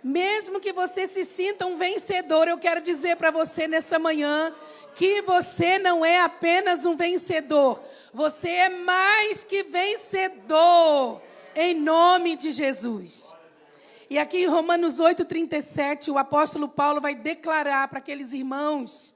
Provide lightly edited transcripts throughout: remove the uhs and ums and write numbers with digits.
Mesmo que você se sinta um vencedor, eu quero dizer para você nessa manhã que você não é apenas um vencedor. Você é mais que vencedor, em nome de Jesus. E aqui em Romanos 8:37, o apóstolo Paulo vai declarar para aqueles irmãos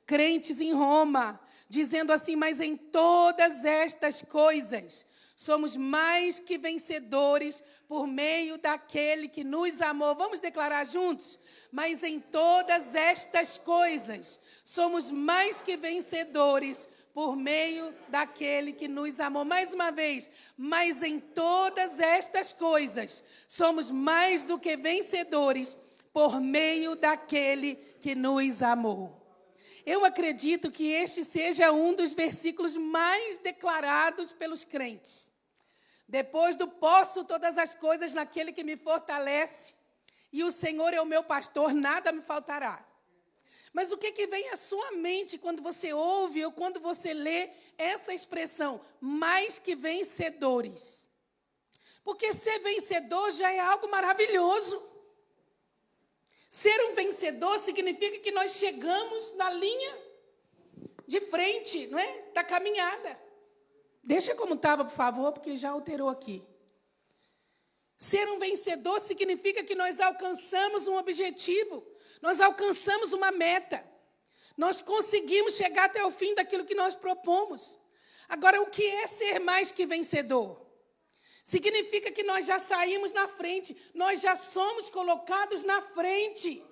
crentes em Roma, dizendo assim: mas em todas estas coisas somos mais que vencedores por meio daquele que nos amou. Vamos declarar juntos? Mas em todas estas coisas somos mais que vencedores por meio daquele que nos amou. Mais uma vez, mas em todas estas coisas somos mais do que vencedores por meio daquele que nos amou. Eu acredito que este seja um dos versículos mais declarados pelos crentes. Depois do posso todas as coisas naquele que me fortalece, e o Senhor é o meu pastor, nada me faltará. Mas o que vem à sua mente quando você ouve ou quando você lê essa expressão, mais que vencedores? Porque ser vencedor já é algo maravilhoso. Ser um vencedor significa que nós chegamos na linha de frente, não é? Da caminhada. Deixa como estava, por favor, porque já alterou aqui. Ser um vencedor significa que nós alcançamos um objetivo, nós alcançamos uma meta, nós conseguimos chegar até o fim daquilo que nós propomos. Agora, o que é ser mais que vencedor? Significa que nós já saímos na frente, nós já somos colocados na frente.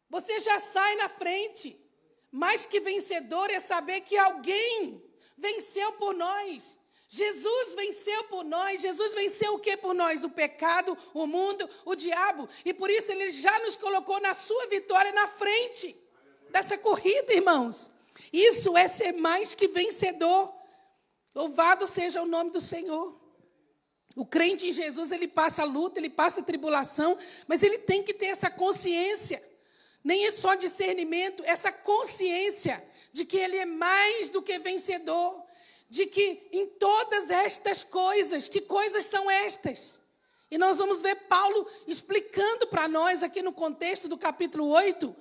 Você já sai na frente. Mais que vencedor é saber que alguém venceu por nós. Jesus venceu por nós. Jesus venceu o que por nós? O pecado, o mundo, o diabo. E por isso ele já nos colocou na sua vitória na frente dessa corrida, irmãos. Isso é ser mais que vencedor. Louvado seja o nome do Senhor. O crente em Jesus, ele passa luta, ele passa tribulação, mas ele tem que ter essa consciência. Nem é só discernimento, essa consciência de que ele é mais do que vencedor. De que em todas estas coisas, que coisas são estas? E nós vamos ver Paulo explicando para nós aqui no contexto do capítulo 8,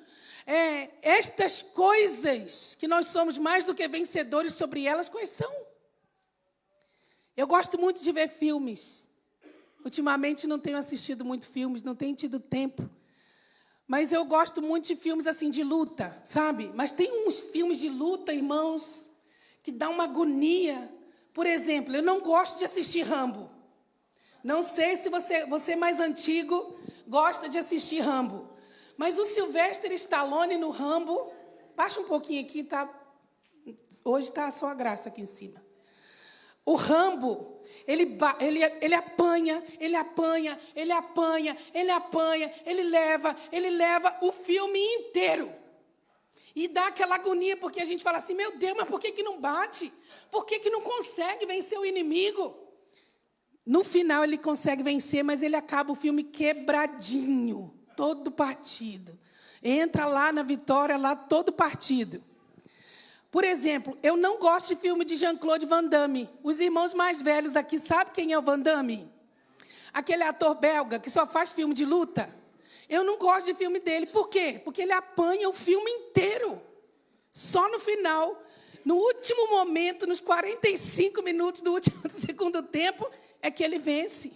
estas coisas que nós somos mais do que vencedores sobre elas, quais são? Eu gosto muito de ver filmes. Ultimamente não tenho assistido muito filmes, não tenho tido tempo. Mas eu gosto muito de filmes assim de luta, sabe? Mas tem uns filmes de luta, irmãos, que dá uma agonia. Por exemplo, eu não gosto de assistir Rambo. Não sei se você mais antigo gosta de assistir Rambo. Mas o Sylvester Stallone no Rambo, baixa um pouquinho aqui, tá? Hoje está só a graça aqui em cima. O Rambo, ele apanha, ele leva o filme inteiro. E dá aquela agonia, porque a gente fala assim, meu Deus, mas por que não bate? Por que não consegue vencer o inimigo? No final ele consegue vencer, mas ele acaba o filme quebradinho, todo partido. Entra lá na vitória, lá todo partido. Por exemplo, eu não gosto de filme de Jean-Claude Van Damme. Os irmãos mais velhos aqui sabem quem é o Van Damme? Aquele ator belga que só faz filme de luta. Eu não gosto de filme dele. Por quê? Porque ele apanha o filme inteiro. Só no final, no último momento, nos 45 minutos do segundo tempo, é que ele vence.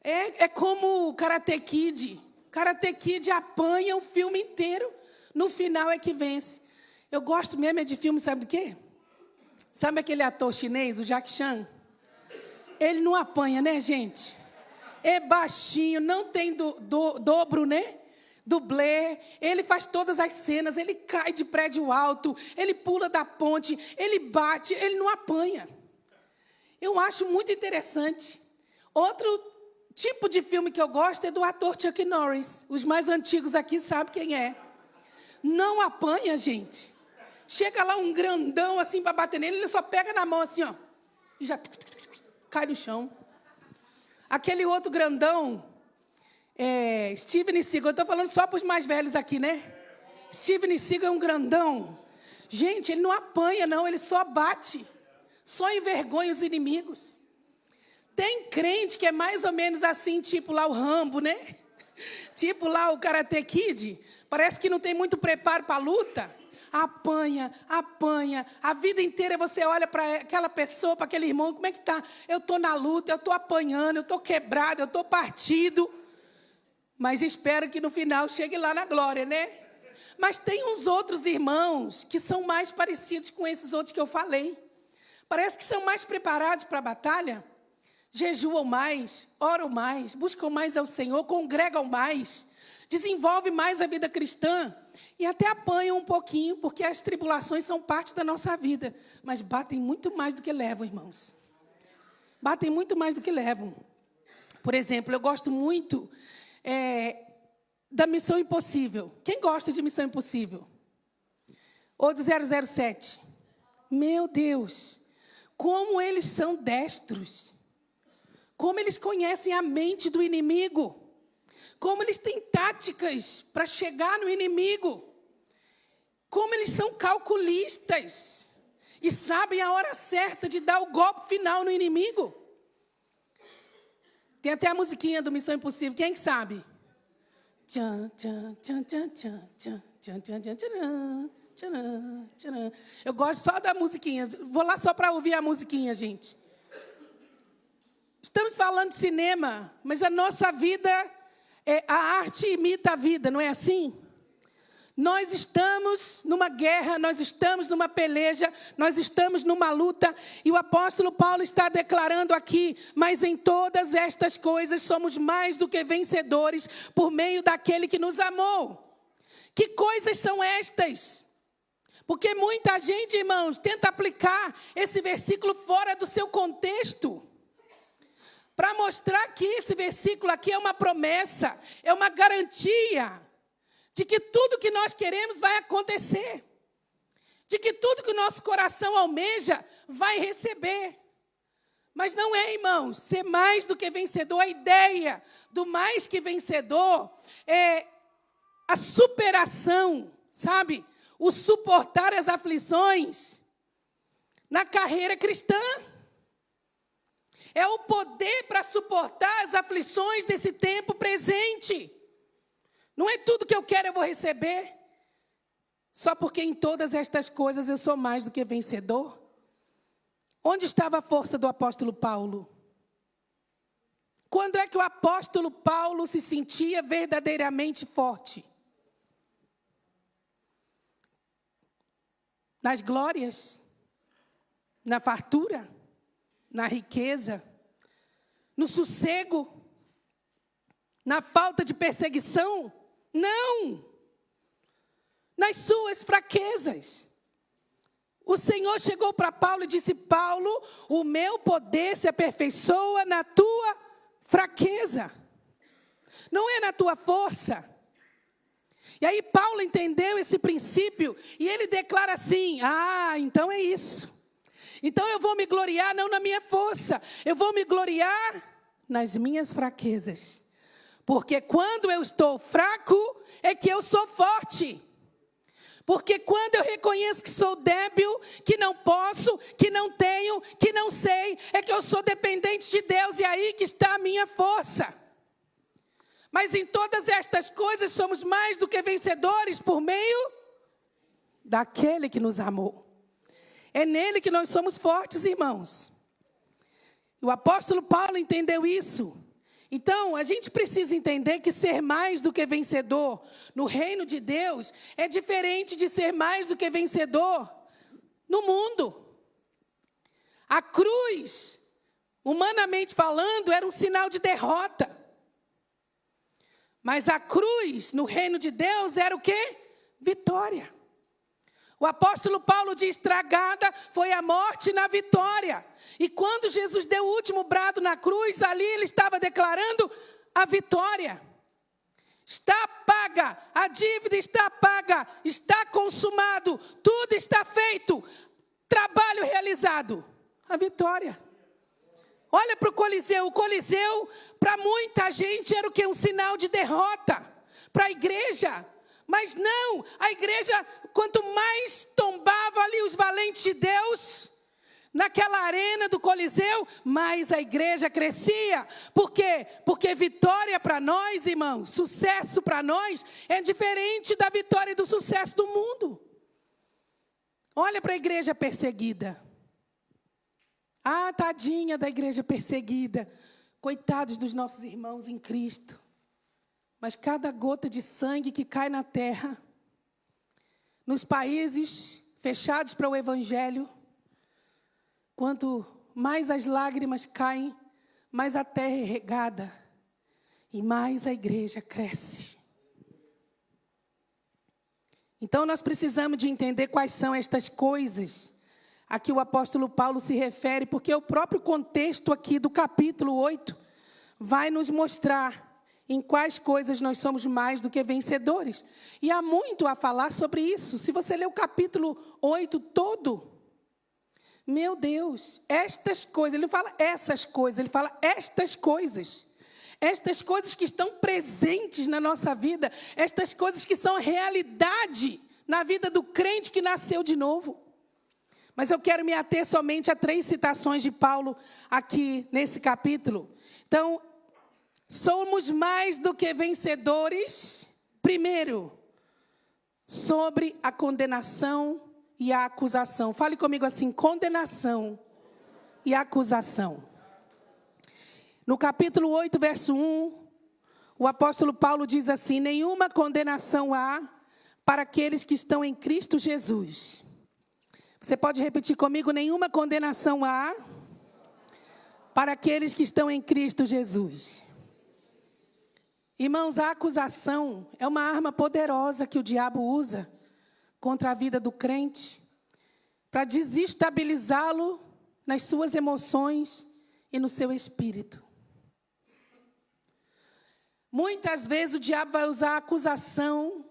É como o Karate Kid. Karate Kid apanha o filme inteiro. No final é que vence. Eu gosto mesmo de filme, sabe do quê? Sabe aquele ator chinês, o Jack Chan? Ele não apanha, né, gente? É baixinho, não tem dobro, né? Dublê. Ele faz todas as cenas, ele cai de prédio alto, ele pula da ponte, ele bate, ele não apanha. Eu acho muito interessante. Outro tipo de filme que eu gosto é do ator Chuck Norris. Os mais antigos aqui sabem quem é. Não apanha, gente. Chega lá um grandão assim para bater nele, ele só pega na mão assim, ó, e já cai no chão. Aquele outro grandão, Steven Seagal, eu estou falando só para os mais velhos aqui, né? Steven Seagal é um grandão. Gente, ele não apanha, não, ele só bate. Só envergonha os inimigos. Tem crente que é mais ou menos assim, tipo lá o Rambo, né? Tipo lá o Karate Kid. Parece que não tem muito preparo para a luta. Apanha, apanha. A vida inteira você olha para aquela pessoa, para aquele irmão, como é que está? Eu estou na luta, eu estou apanhando, eu estou quebrado, eu estou partido. Mas espero que no final chegue lá na glória, né? Mas tem uns outros irmãos que são mais parecidos com esses outros que eu falei. Parece que são mais preparados para a batalha. Jejuam mais, oram mais, buscam mais ao Senhor, congregam mais, desenvolvem mais a vida cristã e até apanham um pouquinho, porque as tribulações são parte da nossa vida. Mas batem muito mais do que levam, irmãos. Batem muito mais do que levam. Por exemplo, eu gosto muito da Missão Impossível. Quem gosta de Missão Impossível? Ou do 007? Meu Deus, como eles são destros. Como eles conhecem a mente do inimigo. Como eles têm táticas para chegar no inimigo. Como eles são calculistas. E sabem a hora certa de dar o golpe final no inimigo. Tem até a musiquinha do Missão Impossível. Quem que sabe? Tchan, tchan, tchan, tchan, tchan, tchan, tchan, tchan, tchan, tchan, tchan, tchan. Eu gosto só da musiquinha. Vou lá só para ouvir a musiquinha, gente. Estamos falando de cinema, mas a nossa vida, a arte imita a vida, não é assim? Nós estamos numa guerra, nós estamos numa peleja, nós estamos numa luta, e o apóstolo Paulo está declarando aqui, mas em todas estas coisas somos mais do que vencedores por meio daquele que nos amou. Que coisas são estas? Porque muita gente, irmãos, tenta aplicar esse versículo fora do seu contexto. Para mostrar que esse versículo aqui é uma promessa, é uma garantia de que tudo que nós queremos vai acontecer. De que tudo que o nosso coração almeja vai receber. Mas não é, irmãos, ser mais do que vencedor. A ideia do mais que vencedor é a superação, sabe? O suportar as aflições na carreira cristã. É o poder para suportar as aflições desse tempo presente. Não é tudo que eu quero eu vou receber. Só porque em todas estas coisas eu sou mais do que vencedor. Onde estava a força do apóstolo Paulo? Quando é que o apóstolo Paulo se sentia verdadeiramente forte? Nas glórias? Na fartura? Na riqueza, no sossego, na falta de perseguição? Não! Nas suas fraquezas. O Senhor chegou para Paulo e disse: Paulo, o meu poder se aperfeiçoa na tua fraqueza. Não é na tua força. E aí Paulo entendeu esse princípio e ele declara assim: então é isso. Então eu vou me gloriar não na minha força, eu vou me gloriar nas minhas fraquezas. Porque quando eu estou fraco, é que eu sou forte. Porque quando eu reconheço que sou débil, que não posso, que não tenho, que não sei, é que eu sou dependente de Deus, e aí que está a minha força. Mas em todas estas coisas somos mais do que vencedores por meio daquele que nos amou. É nele que nós somos fortes, irmãos. O apóstolo Paulo entendeu isso. Então, a gente precisa entender que ser mais do que vencedor no reino de Deus é diferente de ser mais do que vencedor no mundo. A cruz, humanamente falando, era um sinal de derrota. Mas a cruz, no reino de Deus, era o quê? Vitória. O apóstolo Paulo diz: tragada foi a morte na vitória. E quando Jesus deu o último brado na cruz, ali ele estava declarando a vitória. Está paga, a dívida está paga, está consumado, tudo está feito, trabalho realizado, a vitória. Olha para o Coliseu para muita gente era o quê? Um sinal de derrota, para a igreja. Mas não, a igreja, quanto mais tombava ali os valentes de Deus, naquela arena do Coliseu, mais a igreja crescia. Por quê? Porque vitória para nós, irmãos, sucesso para nós, é diferente da vitória e do sucesso do mundo. Olha para a igreja perseguida. Ah, tadinha da igreja perseguida. Coitados dos nossos irmãos em Cristo. Mas cada gota de sangue que cai na terra, nos países fechados para o evangelho, quanto mais as lágrimas caem, mais a terra é regada e mais a igreja cresce. Então nós precisamos de entender quais são estas coisas a que o apóstolo Paulo se refere, porque o próprio contexto aqui do capítulo 8 vai nos mostrar em quais coisas nós somos mais do que vencedores. E há muito a falar sobre isso. Se você ler o capítulo 8 todo, meu Deus, estas coisas, ele não fala essas coisas, ele fala estas coisas. Estas coisas que estão presentes na nossa vida, estas coisas que são realidade na vida do crente que nasceu de novo. Mas eu quero me ater somente a 3 citações de Paulo aqui nesse capítulo. Então, somos mais do que vencedores, primeiro, sobre a condenação e a acusação. Fale comigo assim, condenação e acusação. No capítulo 8, verso 1, o apóstolo Paulo diz assim: nenhuma condenação há para aqueles que estão em Cristo Jesus. Você pode repetir comigo? Nenhuma condenação há para aqueles que estão em Cristo Jesus. Irmãos, a acusação é uma arma poderosa que o diabo usa contra a vida do crente para desestabilizá-lo nas suas emoções e no seu espírito. Muitas vezes o diabo vai usar a acusação,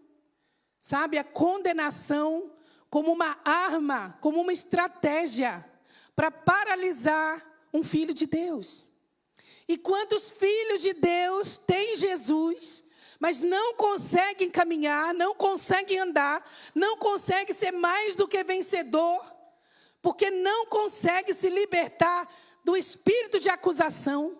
sabe, a condenação, como uma arma, como uma estratégia para paralisar um filho de Deus. E quantos filhos de Deus têm Jesus, mas não conseguem caminhar, não conseguem andar, não conseguem ser mais do que vencedor, porque não conseguem se libertar do espírito de acusação,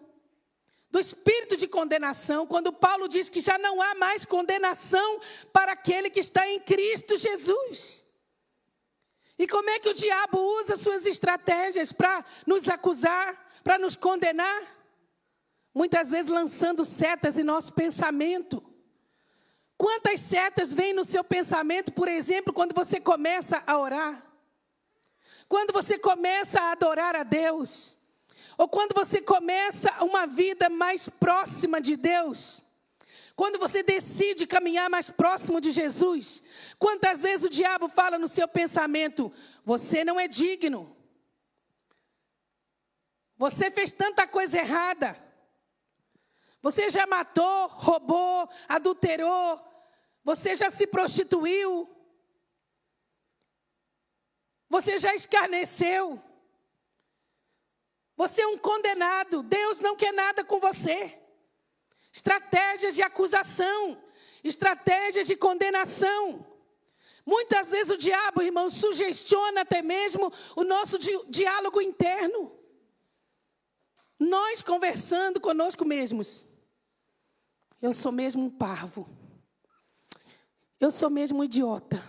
do espírito de condenação, quando Paulo diz que já não há mais condenação para aquele que está em Cristo Jesus. E como é que o diabo usa suas estratégias para nos acusar, para nos condenar? Muitas vezes lançando setas em nosso pensamento. Quantas setas vêm no seu pensamento, por exemplo, quando você começa a orar? Quando você começa a adorar a Deus? Ou quando você começa uma vida mais próxima de Deus? Quando você decide caminhar mais próximo de Jesus? Quantas vezes o diabo fala no seu pensamento: você não é digno. Você fez tanta coisa errada. Você já matou, roubou, adulterou. Você já se prostituiu. Você já escarneceu. Você é um condenado. Deus não quer nada com você. Estratégias de acusação. Estratégias de condenação. Muitas vezes o diabo, irmão, sugestiona até mesmo o nosso diálogo interno. Nós conversando conosco mesmos. Eu sou mesmo um parvo. Eu sou mesmo um idiota.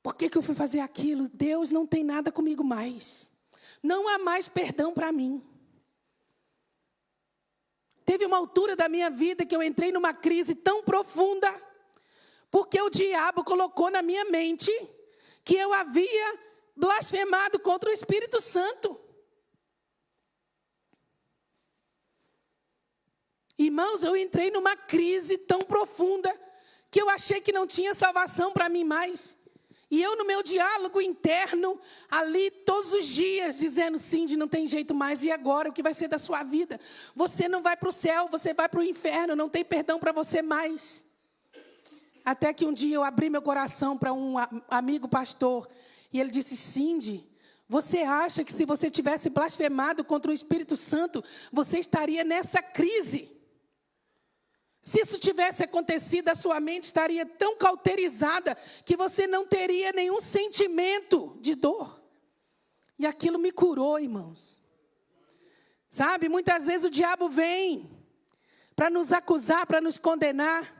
Por que eu fui fazer aquilo? Deus não tem nada comigo mais. Não há mais perdão para mim. Teve uma altura da minha vida que eu entrei numa crise tão profunda, porque o diabo colocou na minha mente que eu havia blasfemado contra o Espírito Santo. Irmãos, eu entrei numa crise tão profunda que eu achei que não tinha salvação para mim mais. E eu, no meu diálogo interno, ali todos os dias, dizendo: Cindy, não tem jeito mais, e agora? O que vai ser da sua vida? Você não vai para o céu, você vai para o inferno, não tem perdão para você mais. Até que um dia eu abri meu coração para um amigo pastor, e ele disse: Cindy, você acha que se você tivesse blasfemado contra o Espírito Santo, você estaria nessa crise? Se isso tivesse acontecido, a sua mente estaria tão cauterizada que você não teria nenhum sentimento de dor. E aquilo me curou, irmãos. Sabe, muitas vezes o diabo vem para nos acusar, para nos condenar.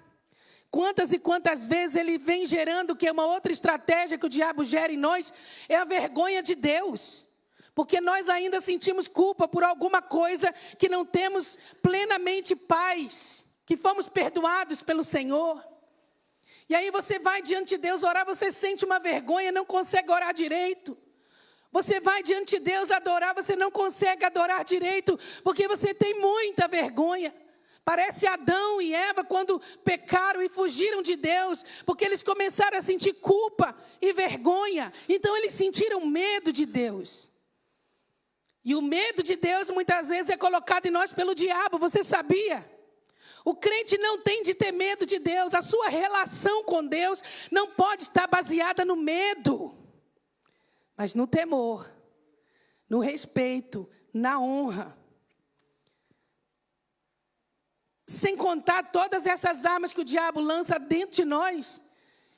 Quantas e quantas vezes ele vem gerando, que é uma outra estratégia que o diabo gera em nós, é a vergonha de Deus. Porque nós ainda sentimos culpa por alguma coisa que não temos plenamente paz, que fomos perdoados pelo Senhor. E aí você vai diante de Deus orar, você sente uma vergonha, não consegue orar direito. Você vai diante de Deus adorar, você não consegue adorar direito, porque você tem muita vergonha. Parece Adão e Eva quando pecaram e fugiram de Deus, porque eles começaram a sentir culpa e vergonha. Então eles sentiram medo de Deus. E o medo de Deus muitas vezes é colocado em nós pelo diabo, você sabia? O crente não tem de ter medo de Deus, a sua relação com Deus não pode estar baseada no medo, mas no temor, no respeito, na honra. Sem contar todas essas armas que o diabo lança dentro de nós,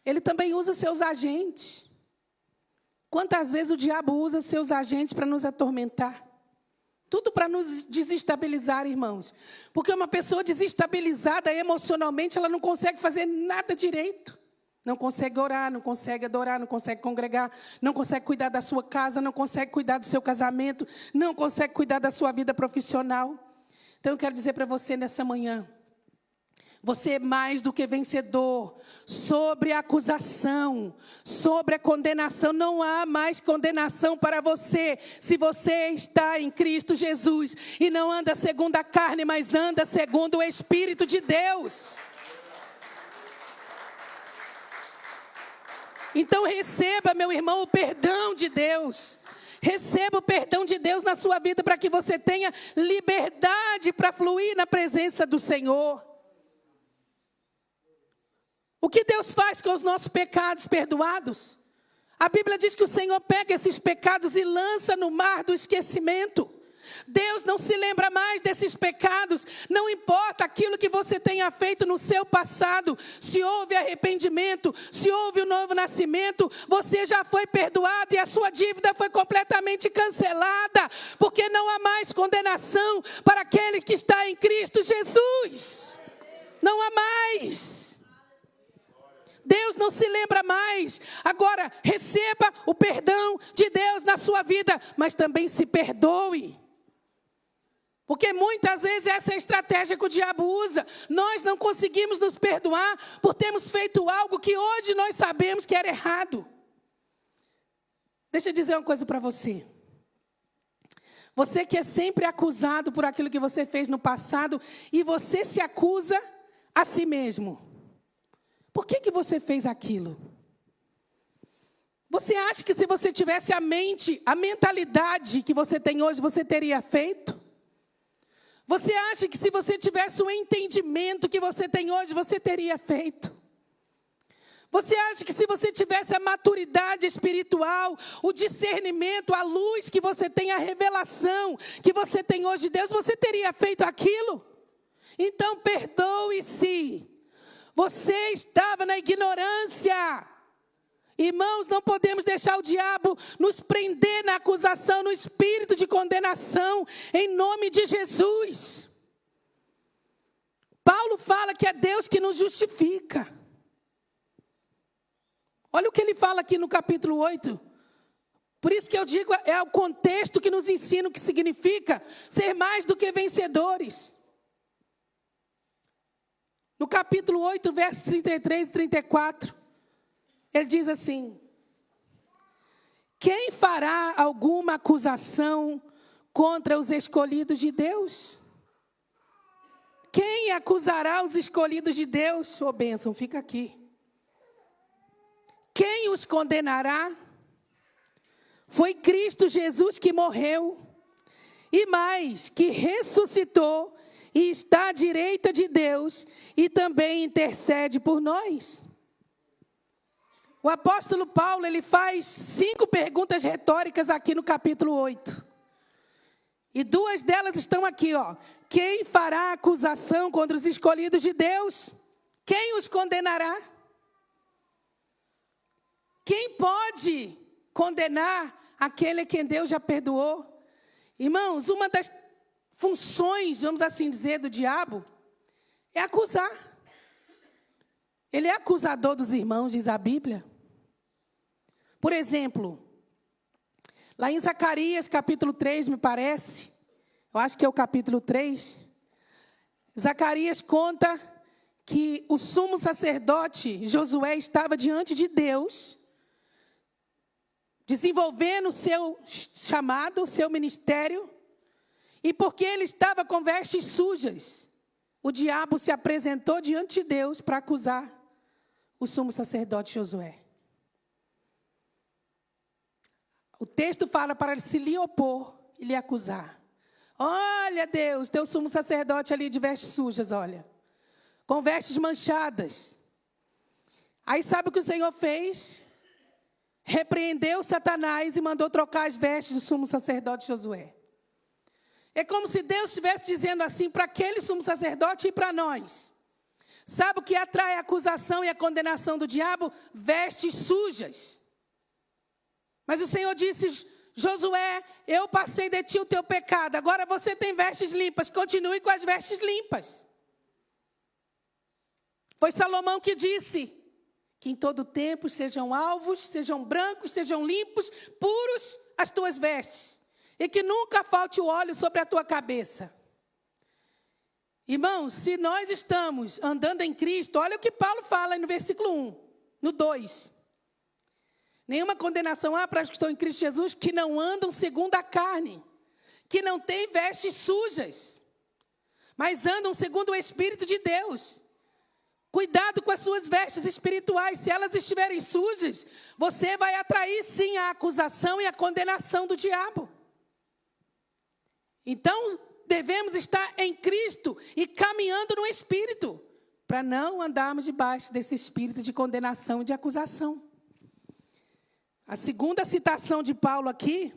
ele também usa seus agentes. Quantas vezes o diabo usa seus agentes para nos atormentar? Tudo para nos desestabilizar, irmãos. Porque uma pessoa desestabilizada emocionalmente, ela não consegue fazer nada direito. Não consegue orar, não consegue adorar, não consegue congregar, não consegue cuidar da sua casa, não consegue cuidar do seu casamento, não consegue cuidar da sua vida profissional. Então eu quero dizer para você nessa manhã, você é mais do que vencedor. Sobre a acusação, sobre a condenação, não há mais condenação para você, se você está em Cristo Jesus, e não anda segundo a carne, mas anda segundo o Espírito de Deus. Então receba, meu irmão, o perdão de Deus. Receba o perdão de Deus na sua vida para que você tenha liberdade para fluir na presença do Senhor. O que Deus faz com os nossos pecados perdoados? A Bíblia diz que o Senhor pega esses pecados e lança no mar do esquecimento. Deus não se lembra mais desses pecados, não importa aquilo que você tenha feito no seu passado, se houve arrependimento, se houve um novo nascimento, você já foi perdoado e a sua dívida foi completamente cancelada, porque não há mais condenação para aquele que está em Cristo Jesus. Não há mais. Deus não se lembra mais. Agora, receba o perdão de Deus na sua vida, mas também se perdoe. Porque muitas vezes essa é a estratégia que o diabo usa. Nós não conseguimos nos perdoar por termos feito algo que hoje nós sabemos que era errado. Deixa eu dizer uma coisa para você. Você que é sempre acusado por aquilo que você fez no passado e você se acusa a si mesmo. Por que você fez aquilo? Você acha que se você tivesse a mentalidade que você tem hoje, você teria feito? Você acha que se você tivesse o entendimento que você tem hoje, você teria feito? Você acha que se você tivesse a maturidade espiritual, o discernimento, a luz que você tem, a revelação que você tem hoje de Deus, você teria feito aquilo? Então perdoe-se. Você estava na ignorância. Irmãos, não podemos deixar o diabo nos prender na acusação, no espírito de condenação, em nome de Jesus. Paulo fala que é Deus que nos justifica. Olha o que ele fala aqui no capítulo 8. Por isso que eu digo, é o contexto que nos ensina o que significa ser mais do que vencedores. No capítulo 8, versos 33 e 34. Ele diz assim: quem fará alguma acusação contra os escolhidos de Deus? Quem acusará os escolhidos de Deus? Ô bênção, fica aqui. Quem os condenará? Foi Cristo Jesus que morreu, e mais, que ressuscitou e está à direita de Deus e também intercede por nós. O apóstolo Paulo, ele faz 5 perguntas retóricas aqui no capítulo 8. E 2 delas estão aqui, ó. Quem fará acusação contra os escolhidos de Deus? Quem os condenará? Quem pode condenar aquele a quem Deus já perdoou. Irmãos, uma das funções, vamos assim dizer, do diabo é acusar. Ele é acusador dos irmãos, diz a Bíblia. Por exemplo, lá em Zacarias, capítulo 3, me parece, eu acho que é o capítulo 3, Zacarias conta que o sumo sacerdote Josué estava diante de Deus, desenvolvendo o seu chamado, o seu ministério, e porque ele estava com vestes sujas, o diabo se apresentou diante de Deus para acusar o sumo sacerdote Josué. O texto fala para ele se lhe opor e lhe acusar. Olha, Deus, teu sumo sacerdote ali de vestes sujas, olha, com vestes manchadas. Aí sabe o que o Senhor fez? Repreendeu Satanás e mandou trocar as vestes do sumo sacerdote Josué. É como se Deus estivesse dizendo assim para aquele sumo sacerdote e para nós. Sabe o que atrai a acusação e a condenação do diabo? Vestes sujas. Mas o Senhor disse, Josué, eu passei de ti o teu pecado, agora você tem vestes limpas, continue com as vestes limpas. Foi Salomão que disse que em todo tempo sejam alvos, sejam brancos, sejam limpos, puros as tuas vestes, e que nunca falte o óleo sobre a tua cabeça. Irmãos, se nós estamos andando em Cristo, olha o que Paulo fala no versículo 1, no 2. Nenhuma condenação há para os que estão em Cristo Jesus, que não andam segundo a carne, que não têm vestes sujas, mas andam segundo o Espírito de Deus. Cuidado com as suas vestes espirituais, se elas estiverem sujas, você vai atrair sim a acusação e a condenação do diabo. Então, devemos estar em Cristo e caminhando no Espírito, para não andarmos debaixo desse espírito de condenação e de acusação. A segunda citação de Paulo aqui,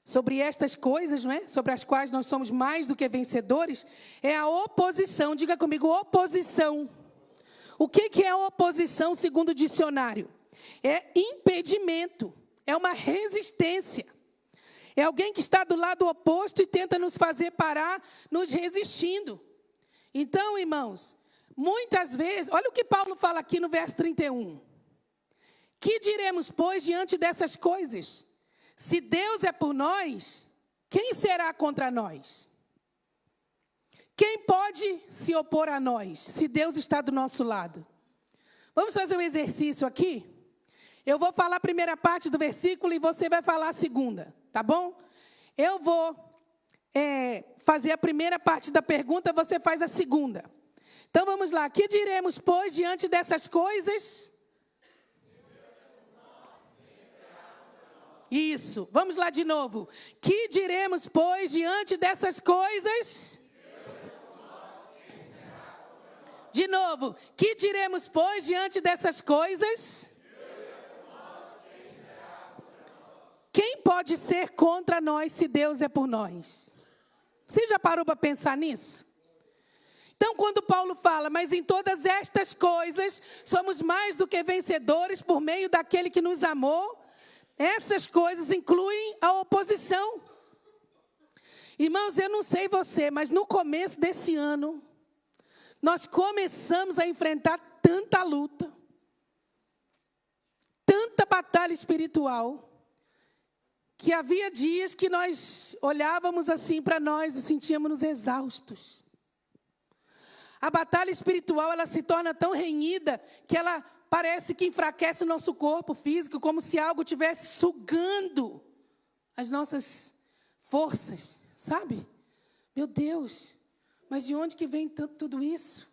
sobre estas coisas, não é? Sobre as quais nós somos mais do que vencedores, é a oposição. Diga comigo, oposição. O que é oposição segundo o dicionário? É impedimento, é uma resistência. É alguém que está do lado oposto e tenta nos fazer parar, nos resistindo. Então, irmãos, muitas vezes, olha o que Paulo fala aqui no verso 31. Que diremos, pois, diante dessas coisas? Se Deus é por nós, quem será contra nós? Quem pode se opor a nós, se Deus está do nosso lado? Vamos fazer um exercício aqui? Eu vou falar a primeira parte do versículo e você vai falar a segunda, tá bom? Eu vou fazer a primeira parte da pergunta, você faz a segunda. Então vamos lá. Que diremos, pois, diante dessas coisas? Isso. Vamos lá de novo. Que diremos, pois, diante dessas coisas? De novo. Que diremos, pois, diante dessas coisas? Quem pode ser contra nós se Deus é por nós? Você já parou para pensar nisso? Então, quando Paulo fala, mas em todas estas coisas, somos mais do que vencedores por meio daquele que nos amou, essas coisas incluem a oposição. Irmãos, eu não sei você, mas no começo desse ano, nós começamos a enfrentar tanta luta, tanta batalha espiritual, que havia dias que nós olhávamos assim para nós e sentíamos-nos exaustos. A batalha espiritual, ela se torna tão renhida que ela parece que enfraquece o nosso corpo físico, como se algo estivesse sugando as nossas forças, sabe? Meu Deus, mas de onde que vem tudo isso?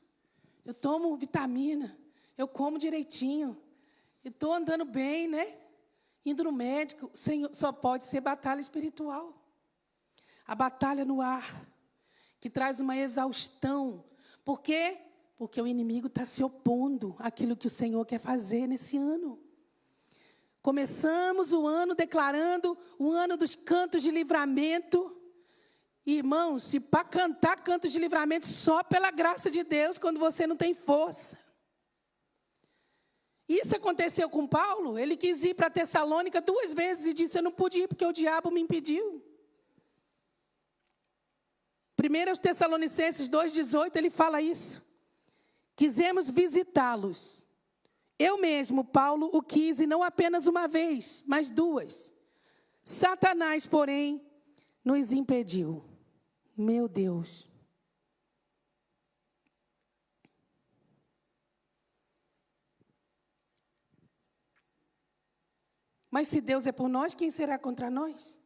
Eu tomo vitamina, eu como direitinho, eu estou andando bem, né? Indo no médico. Senhor, só pode ser batalha espiritual. A batalha no ar, que traz uma exaustão. Por quê? Porque o inimigo está se opondo àquilo que o Senhor quer fazer nesse ano. Começamos o ano declarando o ano dos cantos de livramento. Irmãos, e para cantar cantos de livramento só pela graça de Deus, quando você não tem força. Isso aconteceu com Paulo. Ele quis ir para Tessalônica 2 vezes e disse: eu não pude ir porque o diabo me impediu. 1 Tessalonicenses 2,18, ele fala isso. Quisemos visitá-los. Eu mesmo, Paulo, o quis, e não apenas uma vez, mas 2. Satanás, porém, nos impediu. Meu Deus. Mas se Deus é por nós, quem será contra nós?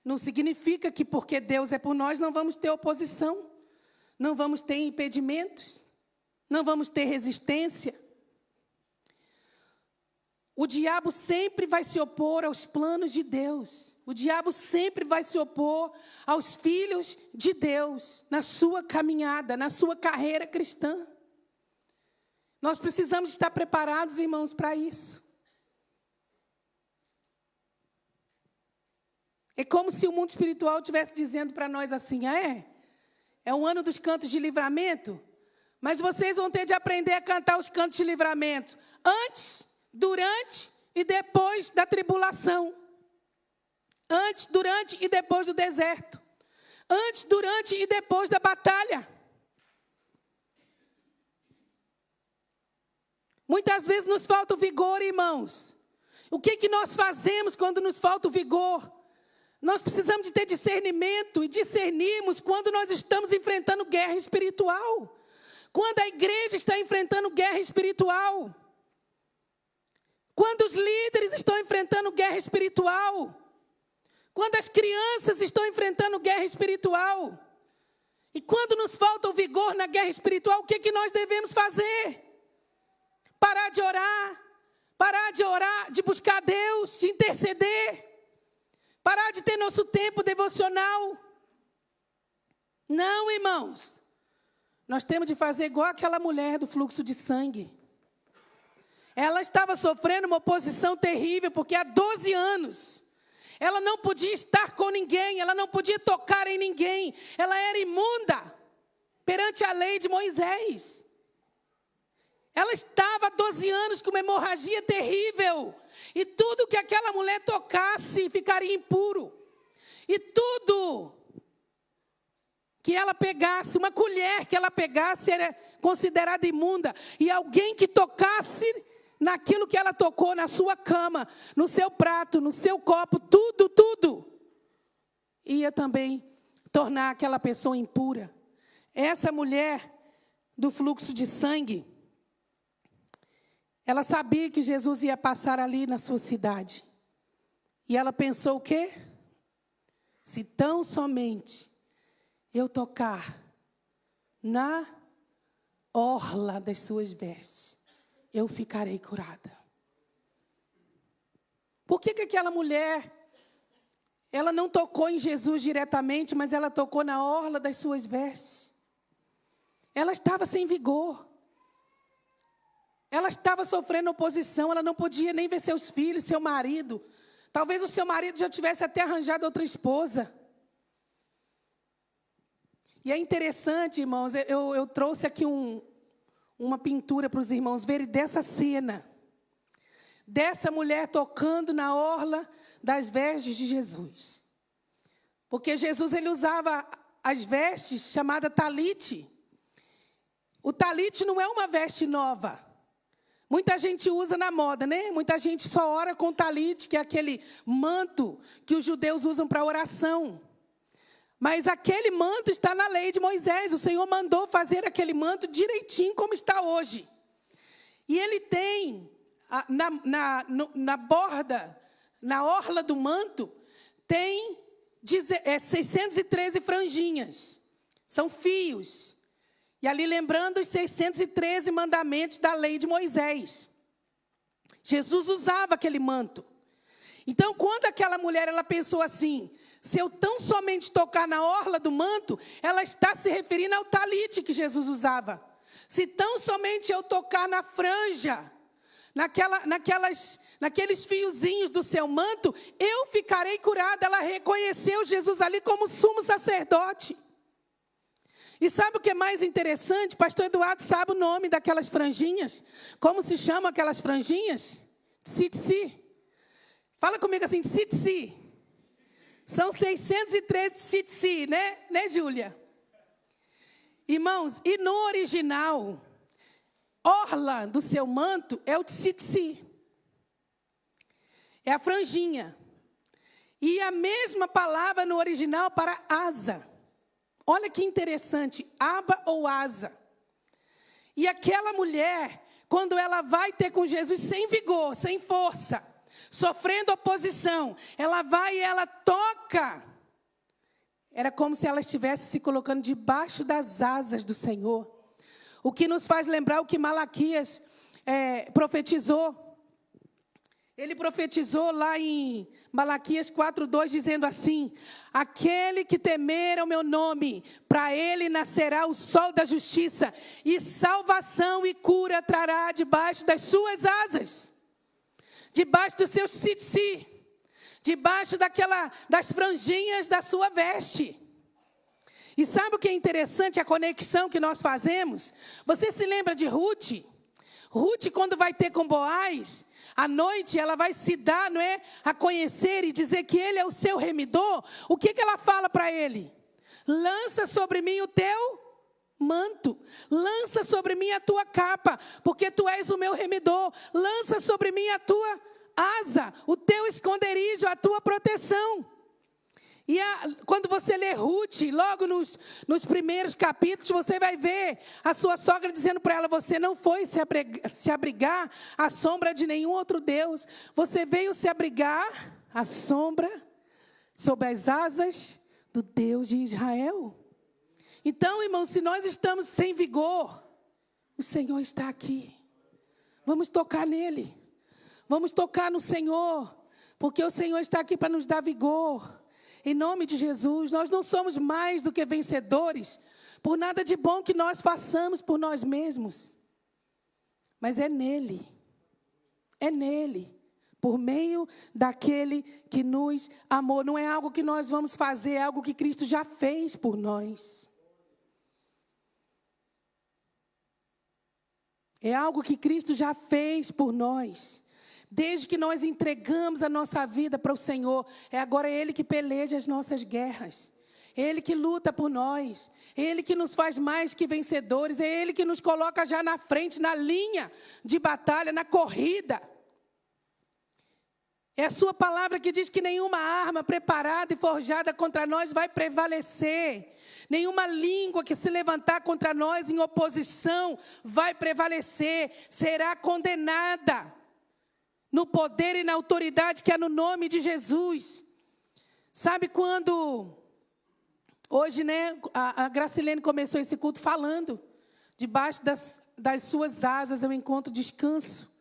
Não significa que porque Deus é por nós, não vamos ter oposição, não vamos ter impedimentos, não vamos ter resistência. O diabo sempre vai se opor aos planos de Deus. O diabo sempre vai se opor aos filhos de Deus, na sua caminhada, na sua carreira cristã. Nós precisamos estar preparados, irmãos, para isso. É como se o mundo espiritual estivesse dizendo para nós assim: é o ano dos cantos de livramento, mas vocês vão ter de aprender a cantar os cantos de livramento antes, durante e depois da tribulação. Antes, durante e depois do deserto. Antes, durante e depois da batalha. Muitas vezes nos falta o vigor, irmãos. O que nós fazemos quando nos falta o vigor? Nós precisamos de ter discernimento e discernirmos quando nós estamos enfrentando guerra espiritual. Quando a igreja está enfrentando guerra espiritual. Quando os líderes estão enfrentando guerra espiritual. Quando as crianças estão enfrentando guerra espiritual. E quando nos falta o vigor na guerra espiritual, o que nós devemos fazer? Parar de orar, de buscar Deus, de interceder. Parar de ter nosso tempo devocional. Não, irmãos. Nós temos de fazer igual aquela mulher do fluxo de sangue. Ela estava sofrendo uma oposição terrível, porque há 12 anos ela não podia estar com ninguém, ela não podia tocar em ninguém. Ela era imunda perante a lei de Moisés. Ela estava há 12 anos com uma hemorragia terrível. E tudo que aquela mulher tocasse ficaria impuro. E tudo que ela pegasse, uma colher que ela pegasse era considerada imunda. E alguém que tocasse naquilo que ela tocou, na sua cama, no seu prato, no seu copo, tudo, ia também tornar aquela pessoa impura. Essa mulher do fluxo de sangue, ela sabia que Jesus ia passar ali na sua cidade. E ela pensou o quê? Se tão somente eu tocar na orla das suas vestes, eu ficarei curada. Por que aquela mulher, ela não tocou em Jesus diretamente, mas ela tocou na orla das suas vestes? Ela estava sem vigor. Ela estava sofrendo oposição, ela não podia nem ver seus filhos, seu marido. Talvez o seu marido já tivesse até arranjado outra esposa. E é interessante, irmãos, eu trouxe aqui uma pintura para os irmãos verem dessa cena. Dessa mulher tocando na orla das vestes de Jesus. Porque Jesus, ele usava as vestes chamadas talite. O talite não é uma veste nova. Muita gente usa na moda, né? Muita gente só ora com talite, que é aquele manto que os judeus usam para oração. Mas aquele manto está na lei de Moisés. O Senhor mandou fazer aquele manto direitinho como está hoje. E ele tem, na borda, na orla do manto, tem 613 franjinhas. São fios. E ali lembrando os 613 mandamentos da lei de Moisés. Jesus usava aquele manto. Então, quando aquela mulher, ela pensou assim, se eu tão somente tocar na orla do manto, ela está se referindo ao talite que Jesus usava. Se tão somente eu tocar na franja, naqueles fiozinhos do seu manto, eu ficarei curada. Ela reconheceu Jesus ali como sumo sacerdote. E sabe o que é mais interessante? Pastor Eduardo sabe o nome daquelas franjinhas? Como se chamam aquelas franjinhas? Tsitsi. Fala comigo assim, tsitsi. São 613 tsitsi, né, Júlia? Irmãos, e no original, orla do seu manto é o tsitsi. É a franjinha. E a mesma palavra no original para asa. Olha que interessante, aba ou asa. E aquela mulher, quando ela vai ter com Jesus sem vigor, sem força, sofrendo oposição, ela vai e ela toca. Era como se ela estivesse se colocando debaixo das asas do Senhor. O que nos faz lembrar o que Malaquias profetizou. Ele profetizou lá em Malaquias 4:2, dizendo assim: aquele que temer ao meu nome, para ele nascerá o sol da justiça, e salvação e cura trará debaixo das suas asas, debaixo dos seus tsitsi, debaixo das franjinhas da sua veste. E sabe o que é interessante, a conexão que nós fazemos? Você se lembra de Ruth? Ruth, quando vai ter com Boaz, à noite ela vai se dar, não é, a conhecer e dizer que ele é o seu remidor. O que ela fala para ele? Lança sobre mim o teu manto, lança sobre mim a tua capa, porque tu és o meu remidor. Lança sobre mim a tua asa, o teu esconderijo, a tua proteção. E quando você lê Ruth, logo nos primeiros capítulos, você vai ver a sua sogra dizendo para ela: você não foi se abrigar à sombra de nenhum outro Deus. Você veio se abrigar à sombra, sob as asas do Deus de Israel. Então, irmãos, se nós estamos sem vigor, o Senhor está aqui. Vamos tocar nele. Vamos tocar no Senhor, porque o Senhor está aqui para nos dar vigor. Em nome de Jesus, nós não somos mais do que vencedores por nada de bom que nós façamos por nós mesmos. Mas é nele, por meio daquele que nos amou. Não é algo que nós vamos fazer, é algo que Cristo já fez por nós. É algo que Cristo já fez por nós. Desde que nós entregamos a nossa vida para o Senhor, é agora Ele que peleja as nossas guerras. É Ele que luta por nós. É Ele que nos faz mais que vencedores. É Ele que nos coloca já na frente, na linha de batalha, na corrida. É a sua palavra que diz que nenhuma arma preparada e forjada contra nós vai prevalecer. Nenhuma língua que se levantar contra nós em oposição vai prevalecer. Será condenada. No poder e na autoridade que é no nome de Jesus. Sabe quando, hoje, né, a Gracilene começou esse culto falando, debaixo das suas asas eu encontro descanso.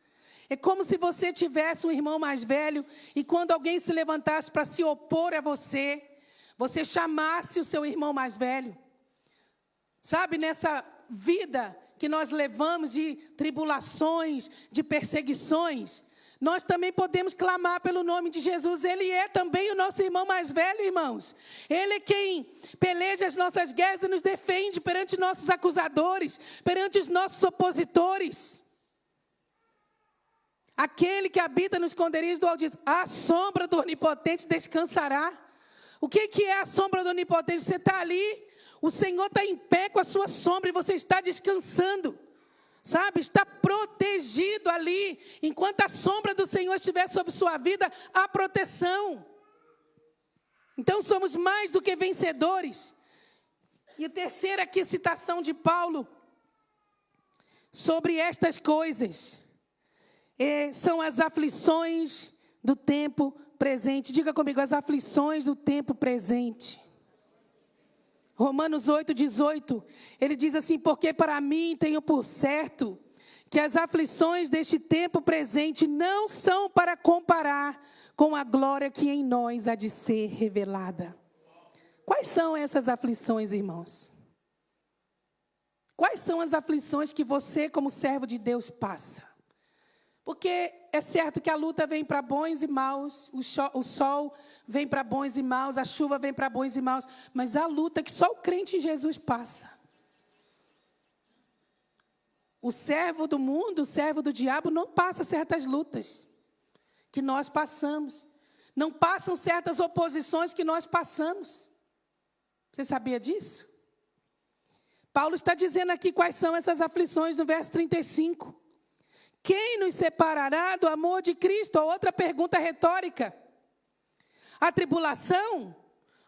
É como se você tivesse um irmão mais velho e quando alguém se levantasse para se opor a você, você chamasse o seu irmão mais velho. Sabe, nessa vida que nós levamos de tribulações, de perseguições, nós também podemos clamar pelo nome de Jesus. Ele é também o nosso irmão mais velho, irmãos. Ele é quem peleja as nossas guerras e nos defende perante nossos acusadores, perante os nossos opositores. Aquele que habita no esconderijo do Altíssimo, a sombra do Onipotente descansará. O que é a sombra do Onipotente? Você está ali, o Senhor está em pé com a sua sombra e você está descansando. Sabe, está protegido ali. Enquanto a sombra do Senhor estiver sobre sua vida, há proteção. Então somos mais do que vencedores. E a terceira aqui, citação de Paulo sobre estas coisas. São as aflições do tempo presente. Diga comigo, as aflições do tempo presente. Romanos 8:18, ele diz assim: porque para mim tenho por certo que as aflições deste tempo presente não são para comparar com a glória que em nós há de ser revelada. Quais são essas aflições, irmãos? Quais são as aflições que você, como servo de Deus, passa? Porque é certo que a luta vem para bons e maus, o sol vem para bons e maus, a chuva vem para bons e maus, mas a luta que só o crente em Jesus passa O servo do mundo, o servo do diabo, não passa certas lutas que nós passamos. Não passam certas oposições que nós passamos. Você sabia disso? Paulo está dizendo aqui quais são essas aflições no verso 35. Quem nos separará do amor de Cristo? Outra pergunta retórica. A tribulação?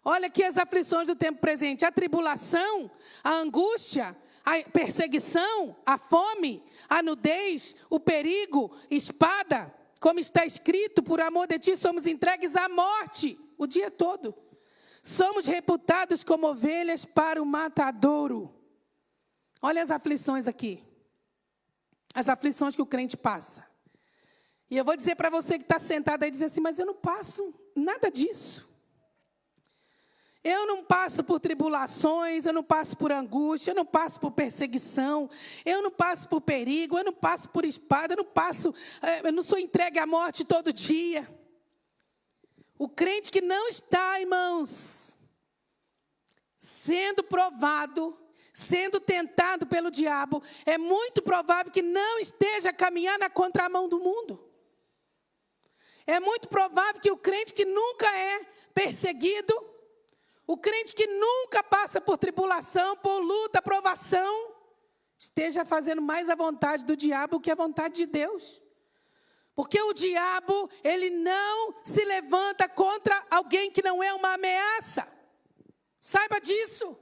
Olha aqui as aflições do tempo presente. A tribulação, a angústia, a perseguição, a fome, a nudez, o perigo, espada. Como está escrito, por amor de ti somos entregues à morte o dia todo. Somos reputados como ovelhas para o matadouro. Olha as aflições aqui. As aflições que o crente passa. E eu vou dizer para você que está sentado aí e diz assim, mas eu não passo nada disso. Eu não passo por tribulações, eu não passo por angústia, eu não passo por perseguição, eu não passo por perigo, eu não passo por espada, eu não sou entregue à morte todo dia. O crente que não está, irmãos, sendo provado, sendo tentado pelo diabo, é muito provável que não esteja caminhando na contramão do mundo. É muito provável que o crente que nunca é perseguido, o crente que nunca passa por tribulação, por luta, provação, esteja fazendo mais a vontade do diabo que a vontade de Deus. Porque o diabo, ele não se levanta contra alguém que não é uma ameaça. Saiba disso.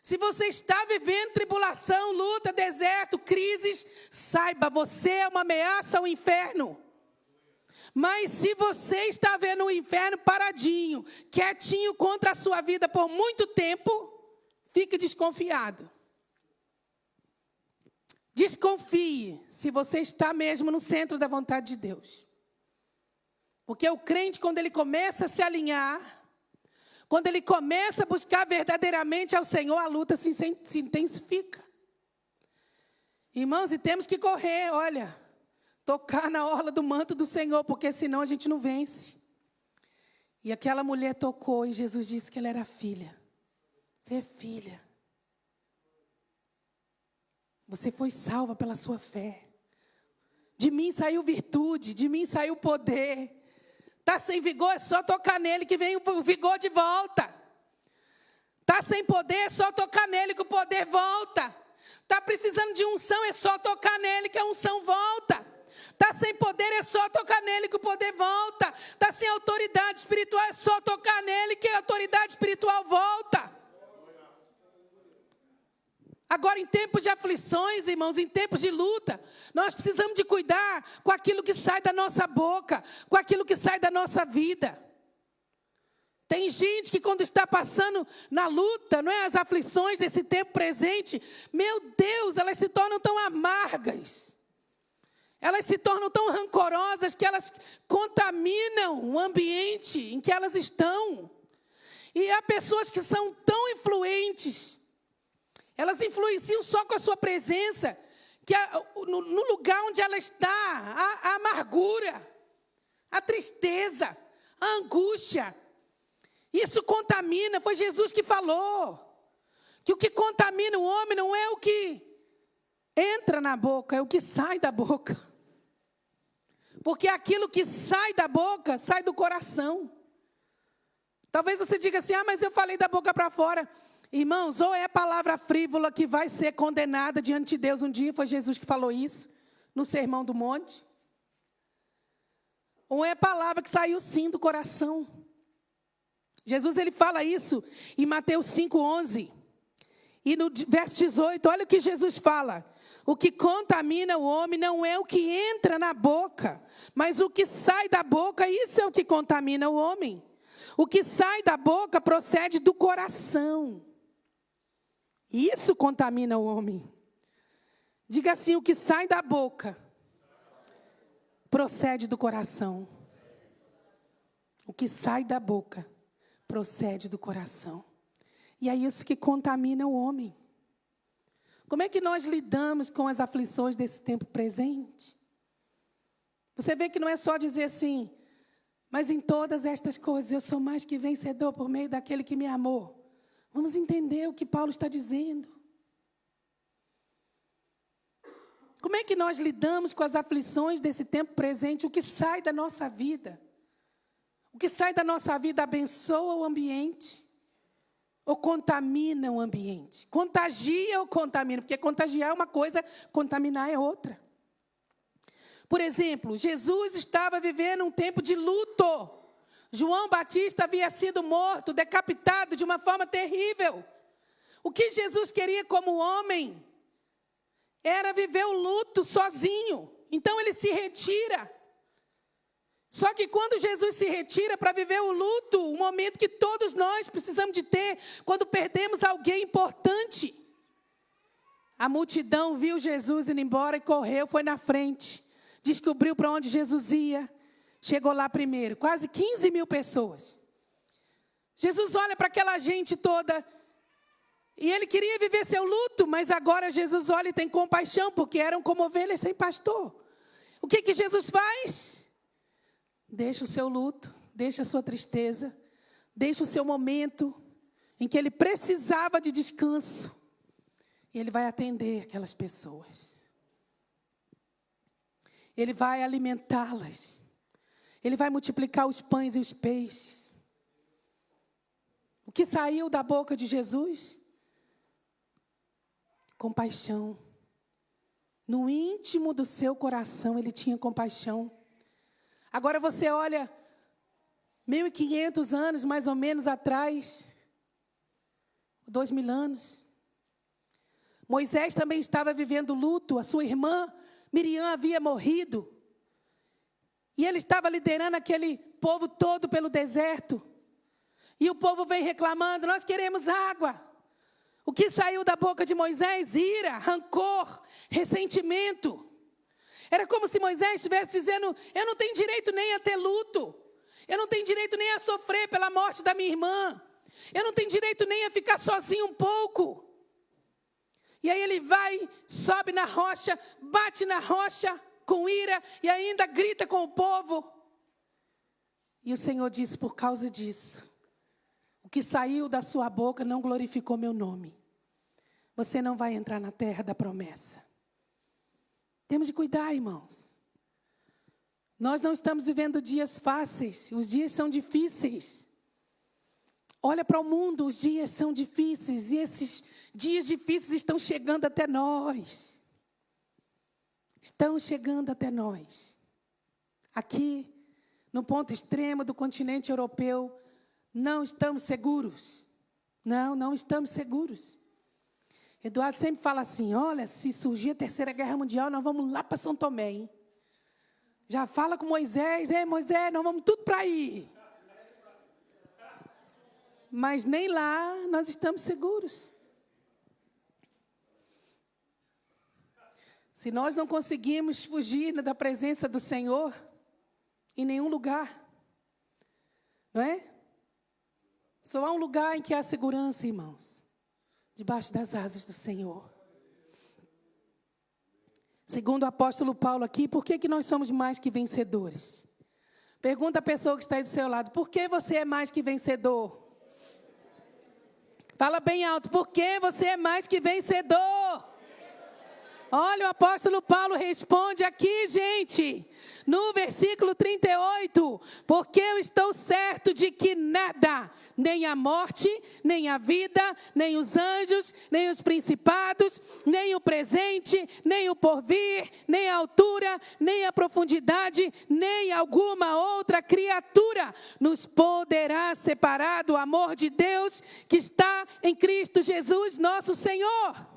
Se você está vivendo tribulação, luta, deserto, crises, saiba, você é uma ameaça ao inferno. Mas se você está vendo o inferno paradinho, quietinho contra a sua vida por muito tempo, fique desconfiado. Desconfie se você está mesmo no centro da vontade de Deus. Porque o crente, quando ele começa a se alinhar, quando ele começa a buscar verdadeiramente ao Senhor, a luta se intensifica. Irmãos, e temos que correr, olha, tocar na orla do manto do Senhor, porque senão a gente não vence. E aquela mulher tocou e Jesus disse que ela era filha. Você é filha. Você foi salva pela sua fé. De mim saiu virtude, de mim saiu poder. Está sem vigor, é só tocar nele que vem o vigor de volta. Está sem poder, é só tocar nele que o poder volta. Está precisando de unção, é só tocar nele que a unção volta. Está sem poder, é só tocar nele que o poder volta. Está sem autoridade espiritual, é só tocar nele que a autoridade espiritual volta. Agora, em tempos de aflições, irmãos, em tempos de luta, nós precisamos de cuidar com aquilo que sai da nossa boca, com aquilo que sai da nossa vida. Tem gente que quando está passando na luta, não é, as aflições desse tempo presente, meu Deus, elas se tornam tão amargas. Elas se tornam tão rancorosas que elas contaminam o ambiente em que elas estão. E há pessoas que são tão influentes, elas influenciam só com a sua presença, que no lugar onde ela está, a amargura, a tristeza, a angústia. Isso contamina, foi Jesus que falou. Que o que contamina o homem não é o que entra na boca, é o que sai da boca. Porque aquilo que sai da boca, sai do coração. Talvez você diga assim, mas eu falei da boca para fora. Irmãos, ou é palavra frívola que vai ser condenada diante de Deus um dia, foi Jesus que falou isso, no Sermão do Monte. Ou é palavra que saiu sim do coração. Jesus, ele fala isso em Mateus 5:11. E no verso 18, olha o que Jesus fala. O que contamina o homem não é o que entra na boca, mas o que sai da boca, isso é o que contamina o homem. O que sai da boca procede do coração. Isso contamina o homem. Diga assim, o que sai da boca procede do coração. O que sai da boca procede do coração. E é isso que contamina o homem. Como é que nós lidamos com as aflições desse tempo presente? Você vê que não é só dizer assim, mas em todas estas coisas eu sou mais que vencedor por meio daquele que me amou. Vamos entender o que Paulo está dizendo. Como é que nós lidamos com as aflições desse tempo presente? O que sai da nossa vida? O que sai da nossa vida abençoa o ambiente? Ou contamina o ambiente? Contagia ou contamina? Porque contagiar é uma coisa, contaminar é outra. Por exemplo, Jesus estava vivendo um tempo de luto. João Batista havia sido morto, decapitado de uma forma terrível. O que Jesus queria como homem era viver o luto sozinho. Então ele se retira. Só que quando Jesus se retira para viver o luto, um momento que todos nós precisamos de ter, quando perdemos alguém importante, a multidão viu Jesus indo embora e correu, foi na frente, descobriu para onde Jesus ia, chegou lá primeiro, quase 15 mil pessoas. Jesus olha para aquela gente toda, e ele queria viver seu luto, mas agora Jesus olha e tem compaixão, porque eram como ovelhas sem pastor. O que Jesus faz? Deixa o seu luto, deixa a sua tristeza, deixa o seu momento em que ele precisava de descanso. E ele vai atender aquelas pessoas. Ele vai alimentá-las. Ele vai multiplicar os pães e os peixes. O que saiu da boca de Jesus? Compaixão. No íntimo do seu coração, ele tinha compaixão. Agora você olha, 1.500 anos mais ou menos atrás, 2.000 anos. Moisés também estava vivendo luto, a sua irmã Miriam havia morrido. E ele estava liderando aquele povo todo pelo deserto. E o povo vem reclamando, nós queremos água. O que saiu da boca de Moisés? Ira, rancor, ressentimento. Era como se Moisés estivesse dizendo, eu não tenho direito nem a ter luto. Eu não tenho direito nem a sofrer pela morte da minha irmã. Eu não tenho direito nem a ficar sozinho um pouco. E aí ele vai, sobe na rocha, bate na rocha com ira e ainda grita com o povo. E o Senhor disse, por causa disso, o que saiu da sua boca não glorificou meu nome. Você não vai entrar na terra da promessa. Temos de cuidar, irmãos. Nós não estamos vivendo dias fáceis. Os dias são difíceis. Olha para o mundo, os dias são difíceis. E esses dias difíceis estão chegando até nós. Estão chegando até nós. Aqui, no ponto extremo do continente europeu, não estamos seguros. Não estamos seguros. Eduardo sempre fala assim, olha, se surgir a Terceira Guerra Mundial, nós vamos lá para São Tomé, hein? Já fala com Moisés, Moisés, nós vamos tudo para aí. Mas nem lá nós estamos seguros. Se nós não conseguimos fugir da presença do Senhor, em nenhum lugar, não é? Só há um lugar em que há segurança, irmãos. Debaixo das asas do Senhor. Segundo o apóstolo Paulo aqui, por que nós somos mais que vencedores? Pergunta a pessoa que está aí do seu lado, por que você é mais que vencedor? Fala bem alto, por que você é mais que vencedor? Olha, o apóstolo Paulo responde aqui, gente, no versículo 38, porque eu estou certo de que nada, nem a morte, nem a vida, nem os anjos, nem os principados, nem o presente, nem o porvir, nem a altura, nem a profundidade, nem alguma outra criatura nos poderá separar do amor de Deus que está em Cristo Jesus, nosso Senhor.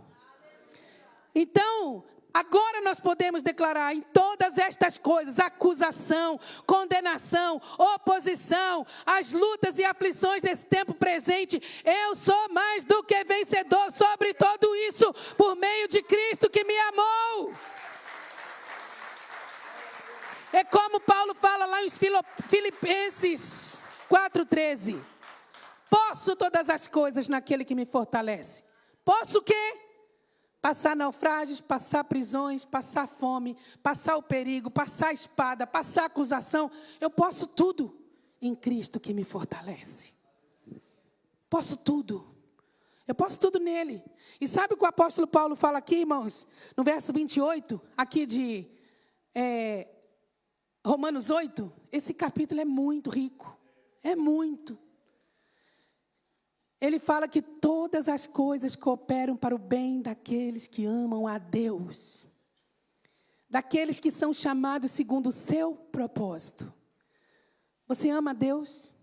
Então, agora nós podemos declarar em todas estas coisas, acusação, condenação, oposição, as lutas e aflições desse tempo presente, eu sou mais do que vencedor sobre tudo isso, por meio de Cristo que me amou. É como Paulo fala lá em Filipenses 4,13. Posso todas as coisas naquele que me fortalece. Posso o quê? Passar naufrágios, passar prisões, passar fome, passar o perigo, passar a espada, passar a acusação. Eu posso tudo em Cristo que me fortalece. Posso tudo. Eu posso tudo nele. E sabe o que o apóstolo Paulo fala aqui, irmãos? No verso 28, aqui de Romanos 8. Esse capítulo é muito rico. É muito. Ele fala que todas as coisas cooperam para o bem daqueles que amam a Deus. Daqueles que são chamados segundo o seu propósito. Você ama a Deus?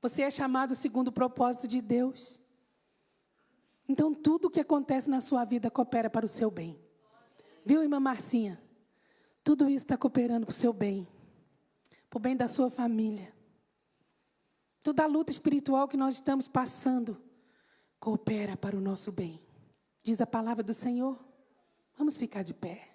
Você é chamado segundo o propósito de Deus? Então, tudo o que acontece na sua vida coopera para o seu bem. Viu, irmã Marcinha? Tudo isso está cooperando para o seu bem. Para o bem da sua família. Toda a luta espiritual que nós estamos passando coopera para o nosso bem. Diz a palavra do Senhor. Vamos ficar de pé.